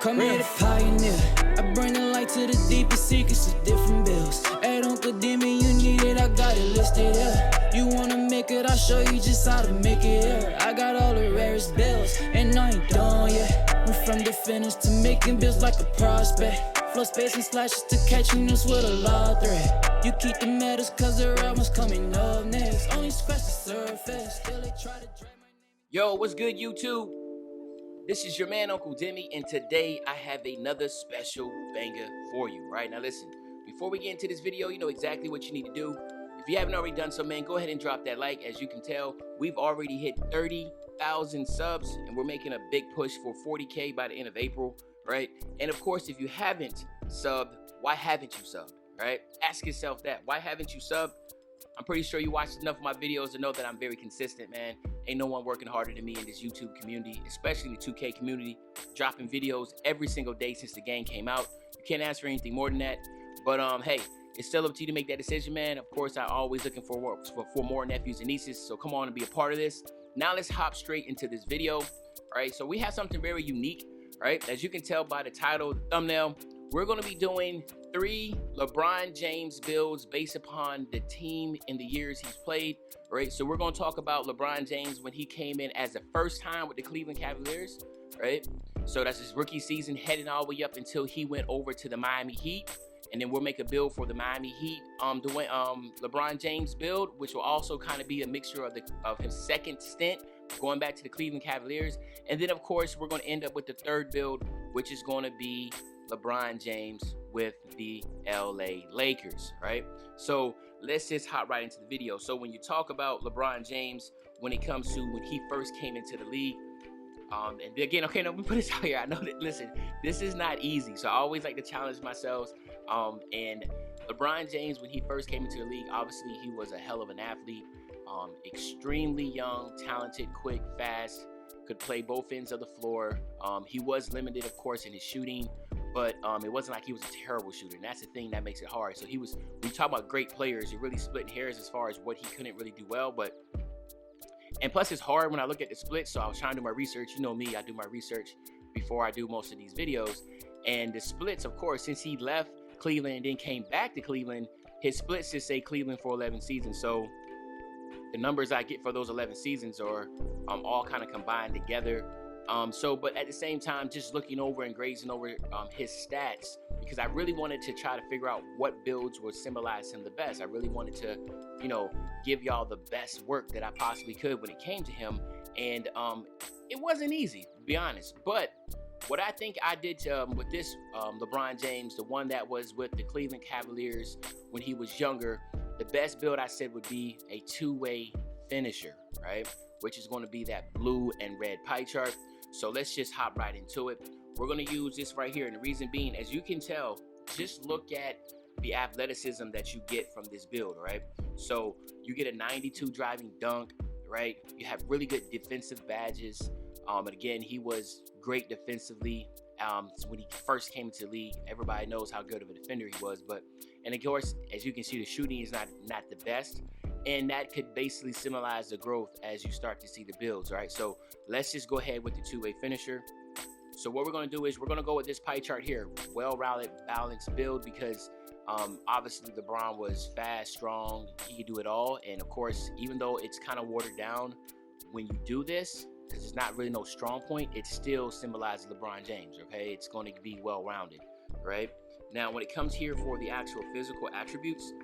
Come here the pioneer. I bring the light to the deepest secrets of different bills. At Uncle Demi, you need it, I got it listed here. You wanna make it, I'll show you just how to make it here. I got all the rarest bills, and I ain't done yet. Went from the finish to making bills like a prospect. Flow space and slashes to catching this with a law thread. You keep the medals cause the real one's coming up next. Only scratch the surface, still they try to drag my name. Yo, what's good, YouTube? This is your man, Uncle Demi, and today I have another special banger for you, right? Now listen, before we get into this video, you know exactly what you need to do. If you haven't already done so, man, go ahead and drop that like. As you can tell, we've already hit 30,000 subs, and we're making a big push for 40K by the end of April, right? And of course, if you haven't subbed, why haven't you subbed, right? Ask yourself that. Why haven't you subbed? I'm pretty sure you watched enough of my videos to know that I'm very consistent, man. Ain't no one working harder than me in this YouTube community, especially the 2K community, dropping videos every single day since the game came out. You can't ask for anything more than that. But hey, it's still up to you to make that decision, man. Of course, I'm always looking for more nephews and nieces, so come on and be a part of this. Now let's hop straight into this video. All right, so we have something very unique, right? As you can tell by the title, the thumbnail, we're going to be doing 3 LeBron James builds based upon the team in the years he's played, right? So we're going to talk about LeBron James when he came in as the first time with the Cleveland Cavaliers, right? So that's his rookie season, heading all the way up until he went over to the Miami Heat. And then we'll make a build for the Miami Heat, LeBron James build, which will also kind of be a mixture of his second stint going back to the Cleveland Cavaliers. And then, of course, we're going to end up with the third build, which is going to be LeBron James with the LA Lakers, right? So let's just hop right into the video. So when you talk about LeBron James, when it comes to when he first came into the league, and again, okay, let me put this out here. I know that, listen, this is not easy. So I always like to challenge myself. And LeBron James, when he first came into the league, obviously he was a hell of an athlete, extremely young, talented, quick, fast, could play both ends of the floor. He was limited, of course, in his shooting, but it wasn't like he was a terrible shooter. And that's the thing that makes it hard. So when you talk about great players, you're really splitting hairs as far as what he couldn't really do well. And plus it's hard when I look at the splits. So I was trying to do my research. You know me, I do my research before I do most of these videos. And the splits, of course, since he left Cleveland and then came back to Cleveland, his splits just say Cleveland for 11 seasons. So the numbers I get for those 11 seasons are all kind of combined together. But at the same time, just looking over and grazing over his stats, because I really wanted to try to figure out what builds would symbolize him the best. I really wanted to, you know, give y'all the best work that I possibly could when it came to him. And it wasn't easy, to be honest. But what I think I did with this LeBron James, the one that was with the Cleveland Cavaliers when he was younger, the best build I said would be a two-way finisher, right? Which is going to be that blue and red pie chart. So let's just hop right into it. We're going to use this right here. And the reason being, as you can tell, just look at the athleticism that you get from this build, right? So you get a 92 driving dunk, right? You have really good defensive badges. And again, he was great defensively. When he first came into the league, everybody knows how good of a defender he was. And of course, as you can see, the shooting is not the best. And that could basically symbolize the growth as you start to see the builds, right? So let's just go ahead with the two-way finisher. So what we're going to do is we're going to go with this pie chart here, well-rounded, balanced build, because obviously LeBron was fast, strong, he could do it all. And of course, even though it's kind of watered down when you do this, because it's not really no strong point, it still symbolizes LeBron James, okay? It's going to be well-rounded, right? Now, when it comes here for the actual physical attributes,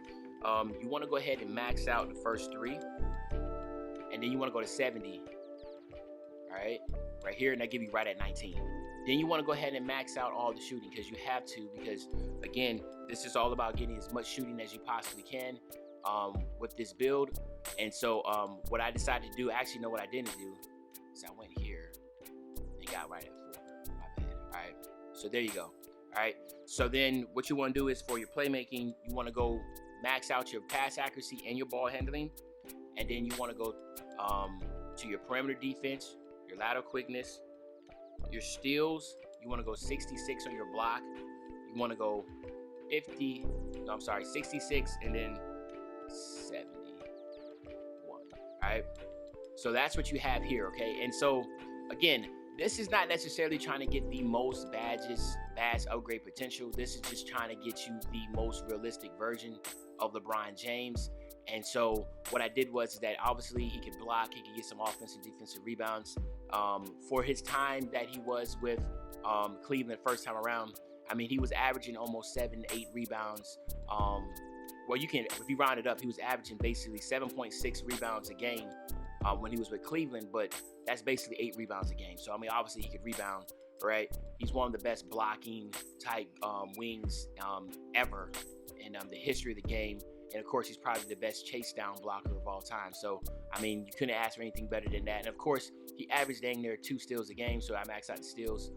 you want to go ahead and max out the first 3, and then you want to go to 70, all right here, and that give you right at 19. Then you want to go ahead and max out all the shooting, because you have to, because again, this is all about getting as much shooting as you possibly can with this build. And so what I decided to do, actually know what I didn't do, is I went here and got right at 4. My bad. All right, so there you go. All right, so then what you want to do is for your playmaking, you want to go max out your pass accuracy and your ball handling, and then you want to go to your perimeter defense, your lateral quickness, your steals. You want to go 66 on your block. You want to go 66 and then 71. All right, so that's what you have here, okay? And so again, this is not necessarily trying to get the most badge upgrade potential. This is just trying to get you the most realistic version of LeBron James. And so what I did was that obviously he could block, he could get some offensive, defensive rebounds. For his time that he was with Cleveland first time around, I mean, he was averaging almost 7 to 8 rebounds. Well, you can, if you round it up, he was averaging basically 7.6 rebounds a game when he was with Cleveland, but that's basically 8 rebounds a game. So, I mean, obviously he could rebound, right? He's one of the best blocking type wings ever in the history of the game. And of course, he's probably the best chase down blocker of all time. So, I mean, you couldn't ask for anything better than that. And of course, he averaged dang near 2 steals a game. So I maxed out the steals.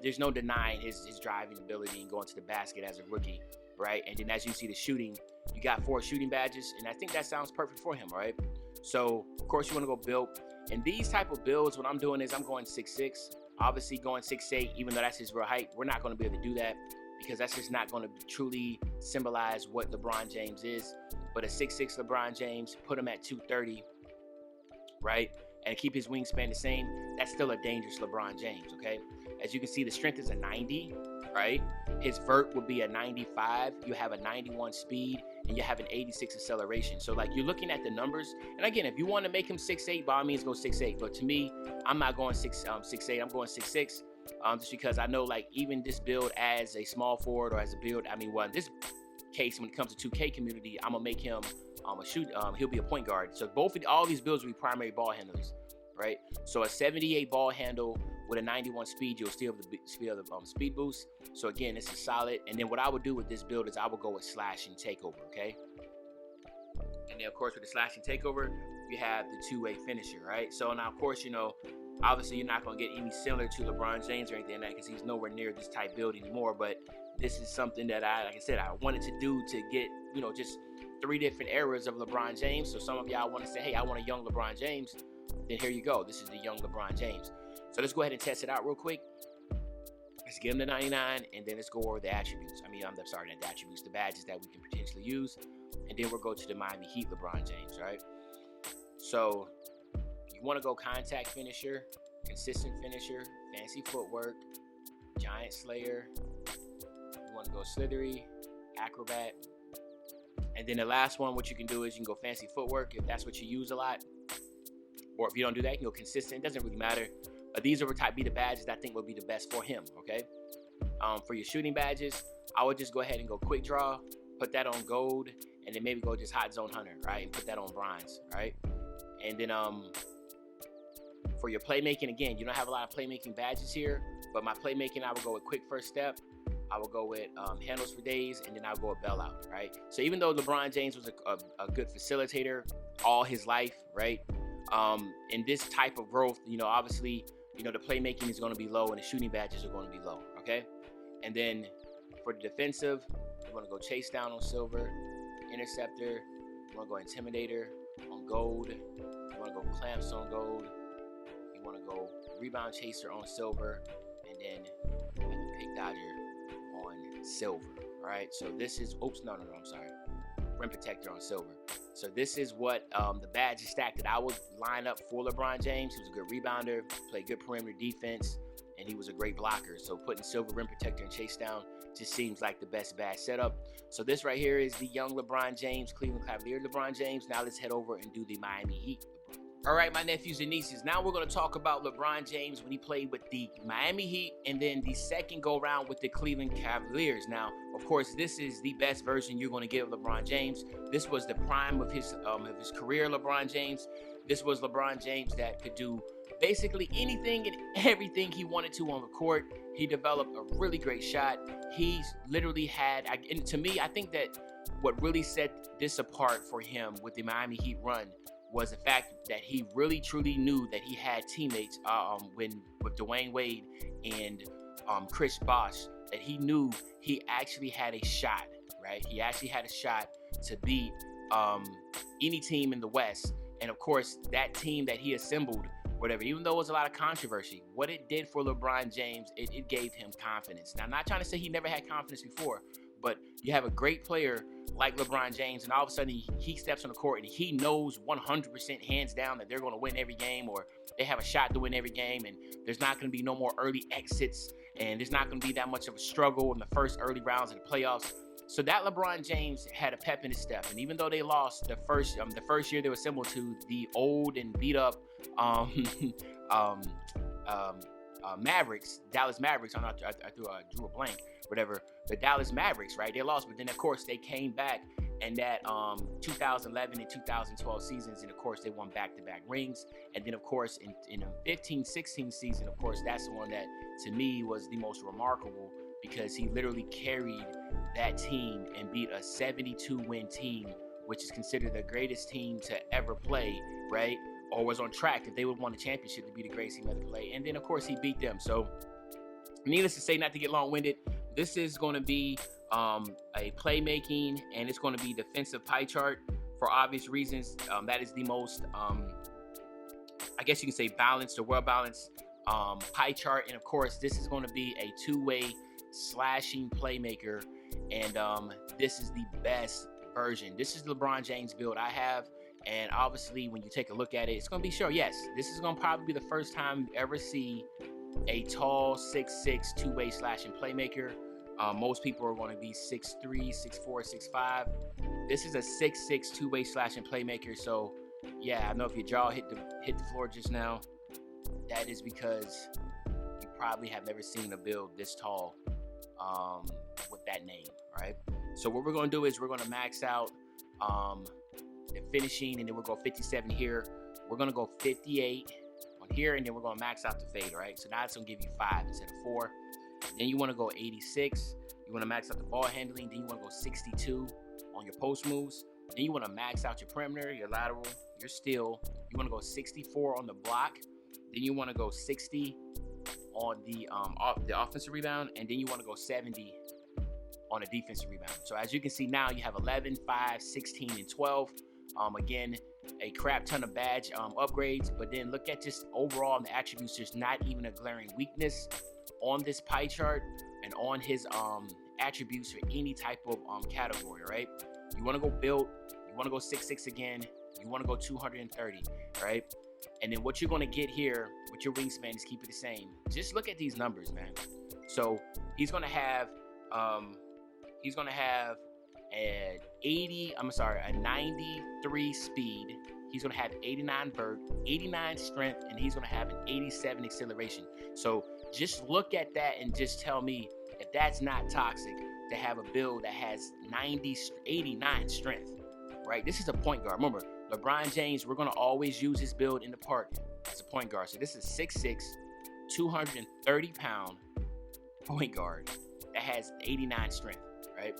There's no denying his driving ability and going to the basket as a rookie, right? And then as you see the shooting, you got 4 shooting badges. And I think that sounds perfect for him, right? So, of course, you want to go build. And these type of builds, what I'm doing is I'm going 6'6". Obviously, going 6'8", even though that's his real height, we're not going to be able to do that, because that's just not going to truly symbolize what LeBron James is. But a 6'6" LeBron James, put him at 230, right? And keep his wingspan the same, that's still a dangerous LeBron James, okay? As you can see, the strength is a 90, right? His vert would be a 95. You have a 91 speed, and you have an 86 acceleration. So, like, you're looking at the numbers. And again, if you want to make him 6'8", by all means, go 6'8". But to me, I'm not going 6'8", I'm going 6'6". Just because I know, like, even this build as a small forward or as a build, I mean, well, in this case, when it comes to 2K community, I'm gonna make him he'll be a point guard. So all these builds will be primary ball handlers, right? So a 78 ball handle with a 91 speed, you'll still have the speed boost. So again, this is solid. And then what I would do with this build is I would go with slash and takeover, okay? And then of course with the slash and takeover, you have the two-way finisher, right? So now of course, you know, obviously you're not going to get any similar to LeBron James or anything like that, because he's nowhere near this type build anymore. But this is something that like I said, I wanted to do to get, you know, just 3 different eras of LeBron James. So some of y'all want to say, hey, I want a young LeBron James. Then here you go. This is the young LeBron James. So let's go ahead and test it out real quick. Let's give him the 99, and then let's go over the attributes. I'm sorry, not the attributes, the badges that we can potentially use. And then we'll go to the Miami Heat LeBron James, right? So you want to go contact finisher, consistent finisher, fancy footwork, giant slayer. You want to go slithery, acrobat. And then the last one, what you can do is you can go fancy footwork if that's what you use a lot. Or if you don't do that, you can go consistent. It doesn't really matter. These are be the badges that I think would be the best for him, okay? For your shooting badges, I would just go ahead and go quick draw, put that on gold, and then maybe go just hot zone hunter, right? And put that on bronze, right? And then for your playmaking, again, you don't have a lot of playmaking badges here, but my playmaking, I would go with quick first step. I will go with handles for days, and then I'll go with bailout, right? So even though LeBron James was a good facilitator all his life, right? In this type of growth, you know, obviously, you know, the playmaking is going to be low and the shooting badges are going to be low, okay? And then for the defensive, you want to go chase down on silver, interceptor, you want to go intimidator on gold, you want to go clamps on gold, you want to go rebound chaser on silver, and then pick dodger on silver, right? So this is, I'm sorry, rim protector on silver. So this is what the badge stack that I would line up for LeBron James. He was a good rebounder, played good perimeter defense, and he was a great blocker. So putting silver rim protector and chase down just seems like the best badge setup. So this right here is the young LeBron James, Cleveland Cavalier LeBron James. Now let's head over and do the Miami Heat. All right, my nephews and nieces, now we're going to talk about LeBron James when he played with the Miami Heat, and then the second go round with the Cleveland Cavaliers. Now, of course, this is the best version you're going to get of LeBron James. This was the prime of his career, LeBron James. This was LeBron James that could do basically anything and everything he wanted to on the court. He developed a really great shot. He's literally had, and to me, I think that what really set this apart for him with the Miami Heat run was the fact that he really truly knew that he had teammates with Dwayne Wade and Chris Bosh, that he knew he actually had a shot, right? He actually had a shot to beat any team in the West. And of course, that team that he assembled, whatever, even though it was a lot of controversy, what it did for LeBron James, it gave him confidence. Now, I'm not trying to say he never had confidence before, But you have a great player like LeBron James, and all of a sudden he steps on the court and he knows 100% hands down that they're going to win every game, or they have a shot to win every game, and there's not going to be no more early exits, and there's not going to be that much of a struggle in the first early rounds of the playoffs. So that LeBron James had a pep in his step, and even though they lost the first year they were similar to the old and beat up Mavericks, Dallas Mavericks. I drew a blank, whatever. The Dallas Mavericks, right? They lost, but then of course they came back, and that 2011 and 2012 seasons, and of course they won back-to-back rings. And then of course in the 15-16 season, of course that's the one that to me was the most remarkable, because he literally carried that team and beat a 72-win team, which is considered the greatest team to ever play, right? Or was on track if they would have won the championship to be the greatest team ever play. And then of course he beat them. So needless to say, not to get long-winded, this is going to be a playmaking, and it's going to be defensive pie chart for obvious reasons. That is the most, I guess you can say, balanced or well-balanced pie chart. And of course, this is going to be a two-way slashing playmaker, and this is the best version. This is the LeBron James build I have, and obviously when you take a look at it, it's going to be sure, yes, this is going to probably be the first time you ever see a tall 6'6" two-way slashing playmaker. Most people are going to be 6'3", 6'4", 6'5". This is a 6'6" two-way slashing playmaker. So yeah, I know if your jaw hit the floor just now, that is because you probably have never seen a build this tall with that name, right? So what we're going to do is we're going to max out the finishing, and then we'll go 57 here. We're going to go 58 on here, and then we're going to max out the fade, right? So now it's going to give you 5 instead of 4. Then you want to go 86. You want to max out the ball handling. Then you want to go 62 on your post moves. Then you want to max out your perimeter, your lateral, your steal. You want to go 64 on the block. Then you want to go 60 on the offensive rebound, and then you want to go 70 on a defensive rebound. So as you can see now, you have 11, 5, 16, and 12. Again, a crap ton of badge upgrades, but then look at just overall the attributes. There's not even a glaring weakness on this pie chart and on his attributes for any type of category, right? You want to go build, you want to go 6'6" again, you want to go 230, right? And then what you're going to get here with your wingspan is keep it the same. Just look at these numbers, man. So he's going to have a 93 speed. He's going to have 89 vert, 89 strength, and he's going to have an 87 acceleration. So just look at that and just tell me if that's not toxic to have a build that has 89 strength, right? This is a point guard. Remember, LeBron James, we're going to always use his build in the park as a point guard. So this is 6'6", 230-pound point guard that has 89 strength, right?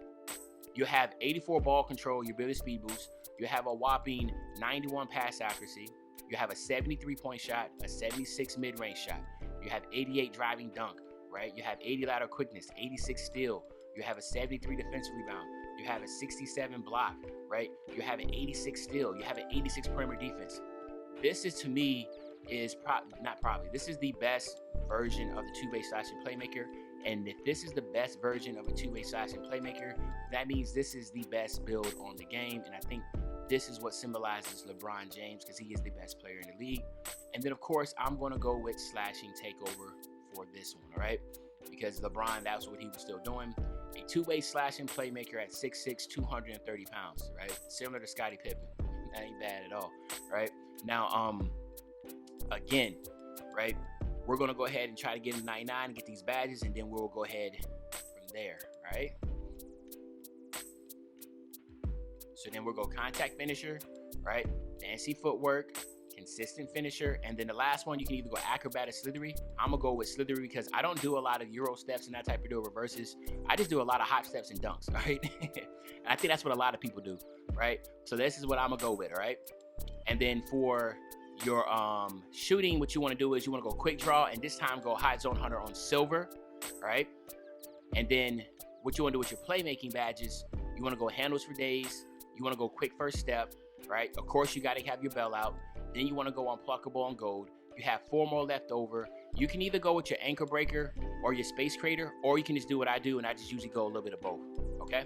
You have 84 ball control, your ability speed boost. You have a whopping 91 pass accuracy. You have a 73 point shot, a 76 mid-range shot. You have 88 driving dunk, right? You have 80 lateral quickness, 86 steal. You have a 73 defensive rebound. You have a 67 block, right? You have an 86 steal. You have an 86 perimeter defense. This is, to me, this is the best version of the two-way slashing playmaker. And if this is the best version of a two-way slashing playmaker, that means this is the best build on the game. And I think this is what symbolizes LeBron James, because he is the best player in the league. And then, of course, I'm going to go with slashing takeover for this one, all right? Because LeBron, that's what he was still doing. A two-way slashing playmaker at 6'6", 230 pounds, right? Similar to Scottie Pippen. That ain't bad at all, right? Now, again, right? We're going to go ahead and try to get him 99 and get these badges, and then we'll go ahead from there, right? So then we'll go contact finisher, right? Fancy footwork, consistent finisher, and then the last one, you can either go acrobat or slithery. I'm going to go with slithery because I don't do a lot of Euro steps and that type of deal, reverses. I just do a lot of hop steps and dunks, right? And I think that's what a lot of people do, right? So this is what I'm going to go with, all right? And then for your shooting, what you want to do is you want to go quick draw, and this time go hot zone hunter on silver, right? And then what you want to do with your playmaking badges, you want to go handles for days, you want to go quick first step, right? Of course, you got to have your bell out. Then you want to go unpluckable on gold. You have 4 more left over. You can either go with your ankle breaker or your space creator, or you can just do what I do, and I just usually go a little bit of both, okay?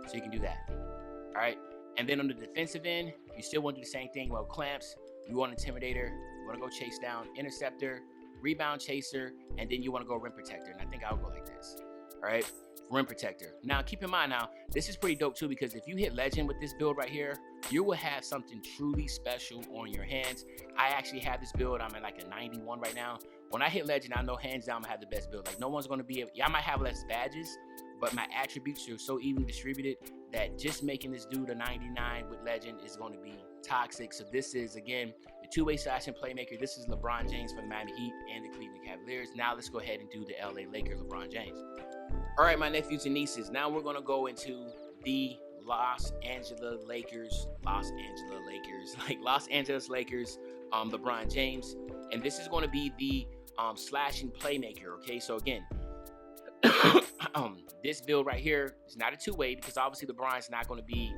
So you can do that, all right? And then on the defensive end, you still want to do the same thing. Well, clamps, you want intimidator, you want to go chase down, interceptor, rebound chaser, and then you want to go rim protector. And I think I'll go like this, all right? Rim protector. Now, keep in mind now, this is pretty dope too, because if you hit legend with this build right here, you will have something truly special on your hands. I actually have this build. I'm at like a 91 right now. When I hit legend, I know hands down I'm gonna have the best build. Like no one's gonna be able, I might have less badges, but my attributes are so evenly distributed that just making this dude a 99 with legend is going to be toxic. So this is, again, the two-way slashing playmaker. This is LeBron James for the Miami Heat and the Cleveland Cavaliers. Now let's go ahead and do the LA Lakers LeBron James. All right, my nephews and nieces, now we're going to go into the Los Angeles Lakers, LeBron James. And this is going to be the slashing playmaker, okay? So again, this build right here is not a two-way, because obviously LeBron's not going to be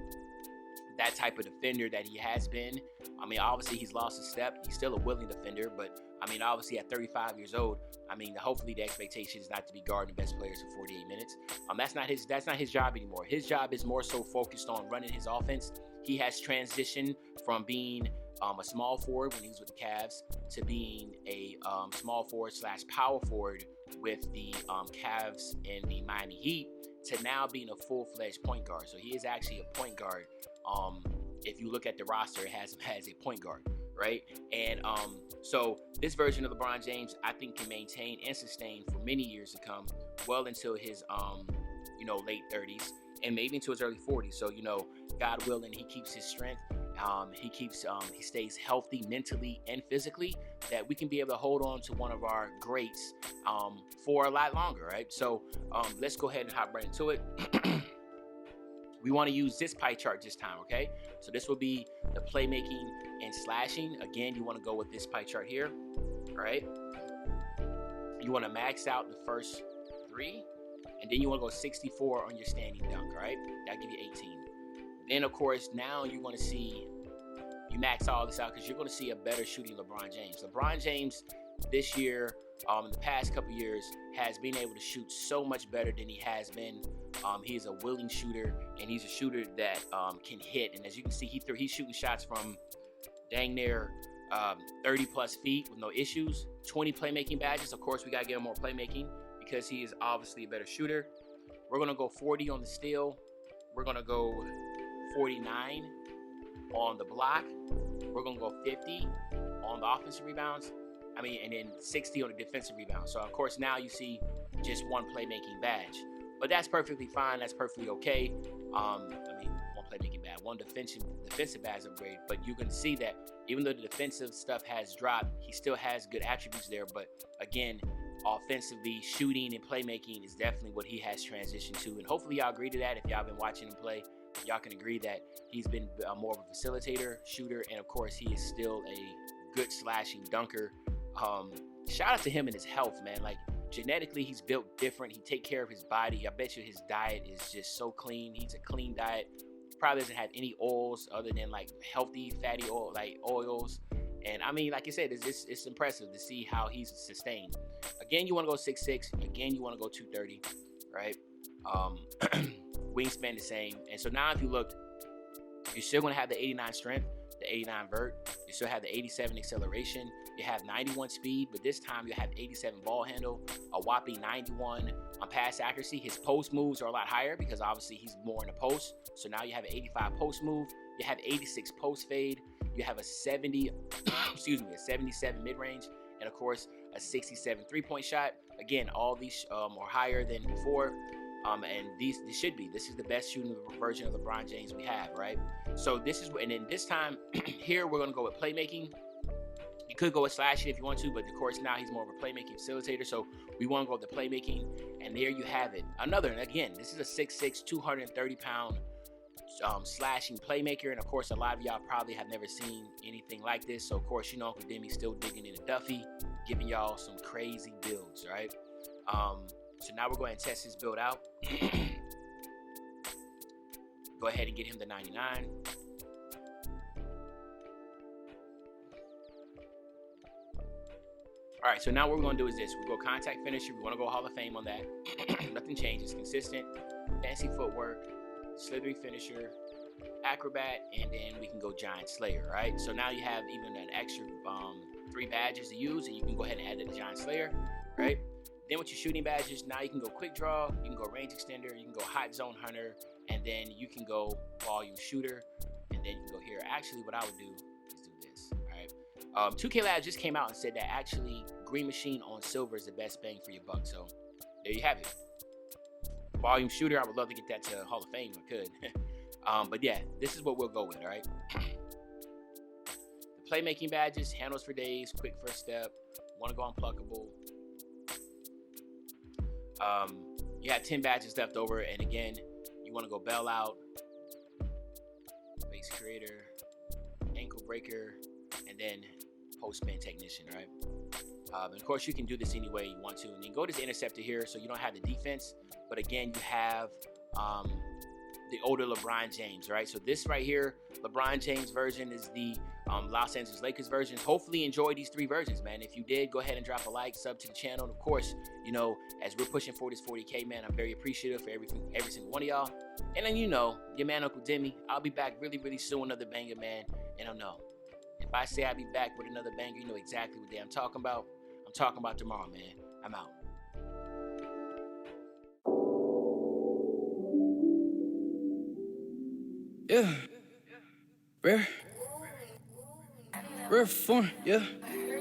that type of defender that he has been. I mean, obviously he's lost a step. He's still a willing defender, but I mean, obviously at 35 years old, I mean, hopefully the expectation is not to be guarding the best players for 48 minutes. That's not his job anymore. His job is more so focused on running his offense. He has transitioned from being a small forward when he was with the Cavs to being a small forward / power forward with the Cavs and the Miami Heat, to now being a full-fledged point guard. So he is actually a point guard. If you look at the roster, it has him as a point guard, right? And so this version of LeBron James, I think, can maintain and sustain for many years to come, well until his late 30s and maybe into his early 40s. So God willing, he keeps his strength. He stays healthy mentally and physically, that we can be able to hold on to one of our greats for a lot longer, right? So let's go ahead and hop right into it. We want to use this pie chart this time, okay? So this will be the playmaking and slashing. Again, you want to go with this pie chart here, all right? You want to max out the first 3, and then you want to go 64 on your standing dunk, all right? That'll give you 18. Then, of course, now you want to see, you max all this out because you're going to see a better shooting LeBron James. LeBron James this year, in the past couple years, has been able to shoot so much better than he has been. He's a willing shooter, and he's a shooter that can hit. And as you can see, he's shooting shots from dang near 30-plus feet with no issues. 20 playmaking badges. Of course, we got to give him more playmaking because he is obviously a better shooter. We're going to go 40 on the steal. We're going to go 49 on the block. We're going to go 50 on the offensive rebounds. And then 60 on the defensive rebounds. So, of course, now you see just one playmaking badge. But that's perfectly fine. That's perfectly okay. One playmaking badge, one defensive badge upgrade. But you're going to see that even though the defensive stuff has dropped, he still has good attributes there. But, again, offensively, shooting and playmaking is definitely what he has transitioned to. And hopefully y'all agree to that. If y'all been watching him play, y'all can agree that he's been more of a facilitator, shooter, and, of course, he is still a good slashing dunker. Shout out to him and his health, man. Like, genetically, he's built different. He take care of his body. I bet you his diet is just so clean. He's a clean diet. Probably doesn't have any oils other than like healthy fatty oil, like oils. And like I said, it's impressive to see how he's sustained. Again, you want to go 6'6". Again, you want to go 230, right? Wingspan the same. And so now if you look, you're still going to have the 89 strength, the 89 vert. You still have the 87 acceleration. You have 91 speed, but this time you have 87 ball handle, a whopping 91 on pass accuracy. His post moves are a lot higher because obviously he's more in the post. So now you have an 85 post move. You have 86 post fade. You have a 77 mid range, and of course a 67 3-point shot. Again, all these are higher than before. And this is the best shooting version of LeBron James we have, right? So and then this time here we're gonna go with playmaking. You could go with slashing if you want to, but of course now he's more of a playmaking facilitator. So we want to go with the playmaking, and there you have it. Again, this is a 6'6", 230-pound slashing playmaker, and of course a lot of y'all probably have never seen anything like this. So of course Uncle Demi still digging in a Duffy, giving y'all some crazy builds, right? So now we're going to test his build out. Go ahead and get him the 99. All right, so now what we're gonna do is this. We go contact finisher. We wanna go Hall of Fame on that. Nothing changes. Consistent, fancy footwork, slithery finisher, acrobat, and then we can go giant slayer, right? So now you have even an extra 3 badges to use, and you can go ahead and add the giant slayer, right? Then with your shooting badges, now you can go quick draw, you can go range extender, you can go hot zone hunter, and then you can go volume shooter, and then you can go here. Actually, what I would do is do this, all right? 2K Labs just came out and said that actually Green Machine on silver is the best bang for your buck. So there you have it. Volume shooter, I would love to get that to Hall of Fame if I could. But yeah, this is what we'll go with, all right? The Playmaking Badges, handles for days, quick first step, want to go unpluckable. You have 10 badges left over, and again, you want to go bail out, base creator, ankle breaker, and then post spin technician, right? And of course, you can do this any way you want to. And then go to the interceptor here, so you don't have the defense, but again, you have the older LeBron James, right? So this right here, LeBron James version is the Los Angeles Lakers version. Hopefully you enjoy these 3 versions, man. If you did, go ahead and drop a like, sub to the channel. And of course, you know, as we're pushing for this 40K, man, I'm very appreciative for every single one of y'all. And then, you know, your man, Uncle Demi, I'll be back really, really soon, another banger, man. And I know, if I say I'll be back with another banger, you know exactly what day I'm talking about. I'm talking about tomorrow, man. I'm out. Yeah, rare form, yeah.